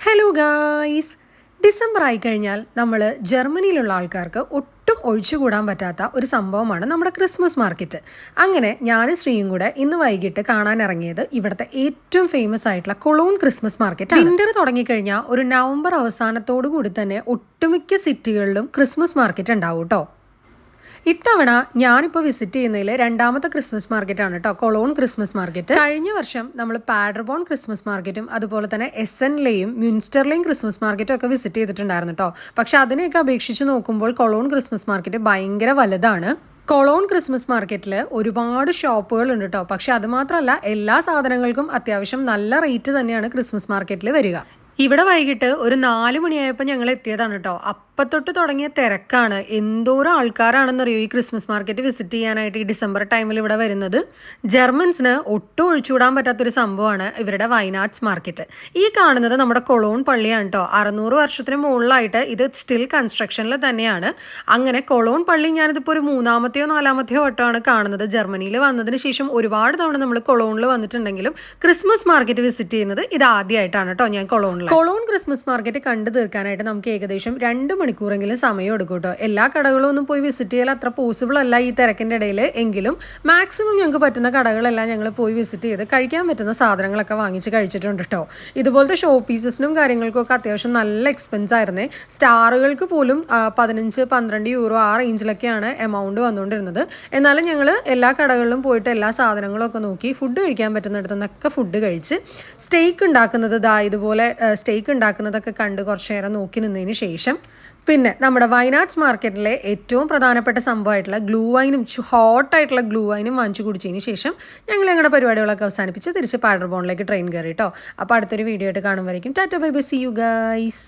Hello guys, December ആയിക്കഴിഞ്ഞാൽ നമ്മൾ ജർമ്മനിയിലുള്ള ആൾക്കാർക്ക് ഒട്ടും ഒഴിച്ചുകൂടാൻ പറ്റാത്ത ഒരു സംഭവമാണ് നമ്മുടെ ക്രിസ്മസ് മാർക്കറ്റ്. അങ്ങനെ ഞാനും ശ്രീയും കൂടെ ഇന്ന് വൈകിട്ട് കാണാൻ ഇറങ്ങിയത് ഇവിടുത്തെ ഏറ്റവും ഫേമസ് ആയിട്ടുള്ള കൊളോൺ ക്രിസ്മസ് മാർക്കറ്റ്. വിന്റർ തുടങ്ങിക്കഴിഞ്ഞാൽ ഒരു നവംബർ അവസാനത്തോടു കൂടി തന്നെ ഒട്ടുമിക്ക സിറ്റികളിലും ക്രിസ്മസ് മാർക്കറ്റ് ഉണ്ടാവും കേട്ടോ. ഇത്തവണ ഞാനിപ്പോൾ വിസിറ്റ് ചെയ്യുന്നതിൽ രണ്ടാമത്തെ ക്രിസ്മസ് മാർക്കറ്റാണ് കേട്ടോ, കൊളോൺ ക്രിസ്മസ് മാർക്കറ്റ്. കഴിഞ്ഞ വർഷം നമ്മൾ പാഡർബോൺ ക്രിസ്മസ് മാർക്കറ്റും അതുപോലെ തന്നെ എസ്സൻലെയും മ്യൂൻസ്റ്റർലെയും ക്രിസ്മസ് മാർക്കറ്റും ഒക്കെ വിസിറ്റ് ചെയ്തിട്ടുണ്ടായിരുന്നു കേട്ടോ. പക്ഷെ അതിനെയൊക്കെ അപേക്ഷിച്ച് നോക്കുമ്പോൾ കൊളോൺ ക്രിസ്മസ് മാർക്കറ്റ് ഭയങ്കര വലുതാണ്. കൊളോൺ ക്രിസ്മസ് മാർക്കറ്റിൽ ഒരുപാട് ഷോപ്പുകൾ ഉണ്ട് കേട്ടോ. പക്ഷെ അത് മാത്രമല്ല, എല്ലാ സാധനങ്ങൾക്കും അത്യാവശ്യം നല്ല റേറ്റ് തന്നെയാണ് ക്രിസ്മസ് മാർക്കറ്റിൽ വരിക. ഇവിടെ വൈകിട്ട് ഒരു 4 മണിയായപ്പോൾ ഞങ്ങൾ എത്തിയതാണ് കേട്ടോ. അപ്പത്തൊട്ട് തുടങ്ങിയ തിരക്കാണ്. എന്തോരം ആൾക്കാരാണെന്നറിയോ ഈ ക്രിസ്മസ് മാർക്കറ്റ് വിസിറ്റ് ചെയ്യാനായിട്ട് ഈ ഡിസംബർ ടൈമിൽ ഇവിടെ വരുന്നത്. ജർമ്മൻസിന് ഒട്ടും ഒഴിച്ചുകൂടാൻ പറ്റാത്തൊരു സംഭവമാണ് ഇവരുടെ വൈനാട്സ് മാർക്കറ്റ്. ഈ കാണുന്നത് നമ്മുടെ കൊളോൺ പള്ളിയാണ് കേട്ടോ. 600 വർഷത്തിന് മുകളിലായിട്ട് ഇത് സ്റ്റിൽ കൺസ്ട്രക്ഷനിൽ തന്നെയാണ്. അങ്ങനെ കൊളോൺ പള്ളി ഞാനിതിപ്പോൾ ഒരു 3-മത്തെയോ 4-മത്തെയോ വട്ടമാണ് കാണുന്നത്. ജർമ്മനിയിൽ വന്നതിന് ശേഷം ഒരുപാട് തവണ നമ്മൾ കൊളോണിൽ വന്നിട്ടുണ്ടെങ്കിലും ക്രിസ്മസ് മാർക്കറ്റ് വിസിറ്റ് ചെയ്യുന്നത് ഇത് ആദ്യമായിട്ടാണ് കേട്ടോ ഞാൻ കൊളോൺ ക്രിസ്മസ് മാർക്കറ്റ് കണ്ടു തീർക്കാനായിട്ട് നമുക്ക് ഏകദേശം 2 മണിക്കൂറെങ്കിലും സമയം എടുക്കും കേട്ടോ. എല്ലാ കടകളും ഒന്നും പോയി വിസിറ്റ് ചെയ്യാൻ അത്ര പോസിബിൾ അല്ല ഈ തിരക്കിൻ്റെ ഇടയിൽ. എങ്കിലും മാക്സിമം ഞങ്ങൾക്ക് പറ്റുന്ന കടകളെല്ലാം ഞങ്ങൾ പോയി വിസിറ്റ് ചെയ്ത് കഴിക്കാൻ പറ്റുന്ന സാധനങ്ങളൊക്കെ വാങ്ങിച്ച് കഴിച്ചിട്ടുണ്ട് കേട്ടോ. ഇതുപോലത്തെ ഷോ പീസസിനും കാര്യങ്ങൾക്കൊക്കെ അത്യാവശ്യം നല്ല എക്സ്പെൻസ് ആയിരുന്നേ. സ്റ്റാറുകൾക്ക് പോലും 15-12 യൂറോ ആ റേഞ്ചിലൊക്കെയാണ് എമൗണ്ട് വന്നുകൊണ്ടിരുന്നത്. എന്നാലും ഞങ്ങൾ എല്ലാ കടകളിലും പോയിട്ട് എല്ലാ സാധനങ്ങളും ഒക്കെ നോക്കി ഫുഡ് കഴിക്കാൻ പറ്റുന്നിടത്തു നിന്നൊക്കെ ഫുഡ് കഴിച്ച് സ്റ്റേക്ക് ഉണ്ടാക്കുന്നത് ഇതുപോലെ സ്റ്റേക്ക് ഉണ്ടാക്കുന്നതൊക്കെ കണ്ട് കുറച്ച് നേരം നോക്കി നിന്നതിന് ശേഷം പിന്നെ നമ്മുടെ വയനാട്സ് മാർക്കറ്റിലെ ഏറ്റവും പ്രധാനപ്പെട്ട സംഭവമായിട്ടുള്ള ഗ്ലൂ വൈനും ഹോട്ടായിട്ടുള്ള ഗ്ലൂ വൈനും വാങ്ങിച്ചു കുടിച്ചതിന് ശേഷം ഞങ്ങൾ ഞങ്ങളുടെ പരിപാടികളൊക്കെ അവസാനിപ്പിച്ച് തിരിച്ച് പാഡർബോണിലേക്ക് ട്രെയിൻ കയറി കേട്ടോ. അപ്പോൾ അടുത്തൊരു വീഡിയോ ആയിട്ട് കാണുമ്പോഴേക്കും tata bye bye, see you guys.